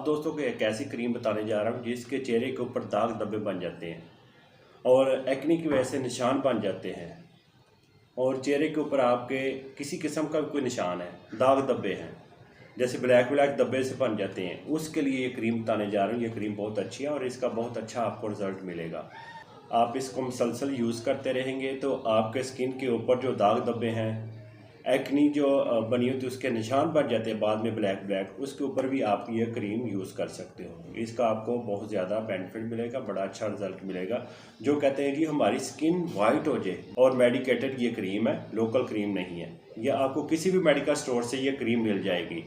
दोस्तों को एक ऐसी क्रीम बताने जा रहा हूँ जिसके चेहरे के ऊपर दाग धब्बे बन जाते हैं और एक्ने की वजह से निशान बन जाते हैं और चेहरे के ऊपर आपके किसी किस्म का कोई निशान है, दाग धब्बे हैं, जैसे ब्लैक ब्लैक धब्बे से बन जाते हैं, उसके लिए ये क्रीम बताने जा रहा हूँ। ये क्रीम बहुत अच्छी है और इसका बहुत अच्छा आपको रिज़ल्ट मिलेगा। आप इसको मुसलसल यूज़ करते रहेंगे तो आपके स्किन के ऊपर जो दाग धब्बे हैं, एक्नी जो बनी होती है उसके निशान बन जाते हैं बाद में ब्लैक ब्लैक, उसके ऊपर भी आप ये क्रीम यूज़ कर सकते हो। इसका आपको बहुत ज़्यादा बेनिफिट मिलेगा, बड़ा अच्छा रिजल्ट मिलेगा। जो कहते हैं कि हमारी स्किन वाइट हो जाए, और मेडिकेटेड ये क्रीम है, लोकल क्रीम नहीं है। ये आपको किसी भी मेडिकल स्टोर से ये क्रीम मिल जाएगी।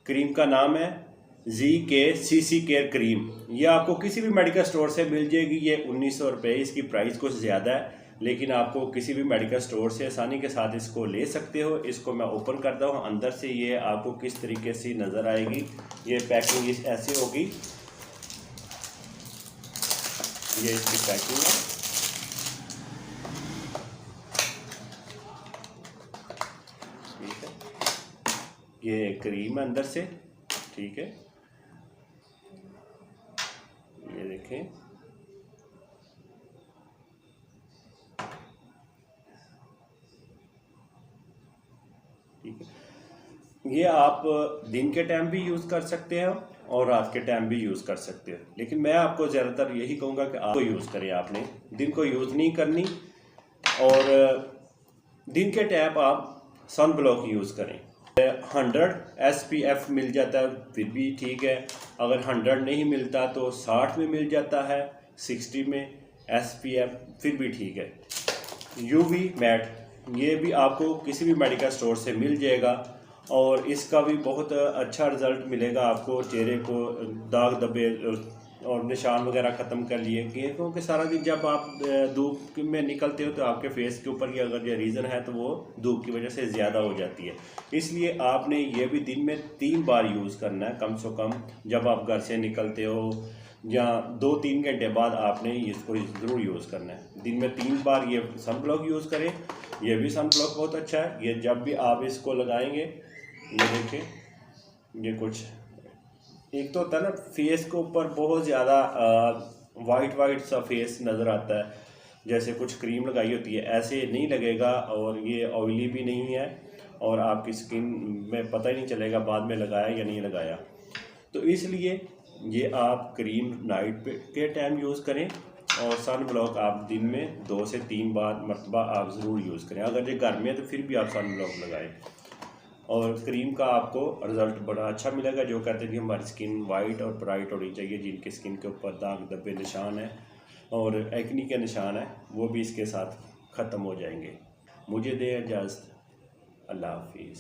क्रीम का नाम है ZK केयर क्रीम। ये आपको किसी भी मेडिकल स्टोर से मिल जाएगी। ये 1900 रुपये, इसकी प्राइस कुछ ज़्यादा है, लेकिन आपको किसी भी मेडिकल स्टोर से आसानी के साथ इसको ले सकते हो। इसको मैं ओपन करता हूँ, अंदर से ये आपको किस तरीके से नज़र आएगी। ये पैकिंग ऐसी होगी, ये इसकी पैकिंग है। ठीक है, ये क्रीम है अंदर से, ठीक है, ये देखें। ठीक है, ये आप दिन के टाइम भी यूज़ कर सकते हैं और रात के टाइम भी यूज़ कर सकते हो, लेकिन मैं आपको ज़्यादातर यही कहूँगा कि आपको यूज़ करें। आपने दिन को यूज़ नहीं करनी, और दिन के टाइम आप सन ब्लॉक यूज़ करें। 100 SPF मिल जाता है फिर भी ठीक है, अगर 100 नहीं मिलता तो 60 में मिल जाता है, 60 में SPF फिर भी ठीक है। UV मैट, ये भी आपको किसी भी मेडिकल स्टोर से मिल जाएगा और इसका भी बहुत अच्छा रिज़ल्ट मिलेगा आपको। चेहरे को दाग धब्बे और निशान वगैरह ख़त्म कर लिए, क्योंकि सारा दिन जब आप धूप में निकलते हो तो आपके फेस के ऊपर, अगर ये रीज़न है तो वो धूप की वजह से ज़्यादा हो जाती है। इसलिए आपने ये भी दिन में 3 बार यूज़ करना है कम से कम। जब आप घर से निकलते हो या 2-3 घंटे बाद आपने इसको ज़रूर यूज़ करना है। दिन में 3 बार ये सन ब्लॉक यूज़ करें। ये भी सन ब्लॉक बहुत अच्छा है। ये जब भी आप इसको लगाएंगे, ये देखें, ये कुछ एक तो होता है ना, फेस के ऊपर बहुत ज़्यादा वाइट वाइट सा फेस नज़र आता है, जैसे कुछ क्रीम लगाई होती है, ऐसे नहीं लगेगा। और ये ऑयली भी नहीं है और आपकी स्किन में पता ही नहीं चलेगा बाद में लगाया या नहीं लगाया। तो इसलिए ये आप क्रीम नाइट के टाइम यूज़ करें और सन ब्लॉक आप दिन में 2 से 3 बार मरतबा आप ज़रूर यूज़ करें। अगर ये घर में है तो फिर भी आप सन ब्लॉक लगाएं और क्रीम का आपको रिज़ल्ट बड़ा अच्छा मिलेगा। जो कहते हैं कि हमारी स्किन वाइट और ब्राइट होनी चाहिए, जिनकी स्किन के ऊपर दाग धब्बे निशान है और एक्नी के निशान है, वो भी इसके साथ ख़त्म हो जाएंगे। मुझे दें इजाज़त, अल्लाह हाफिज़।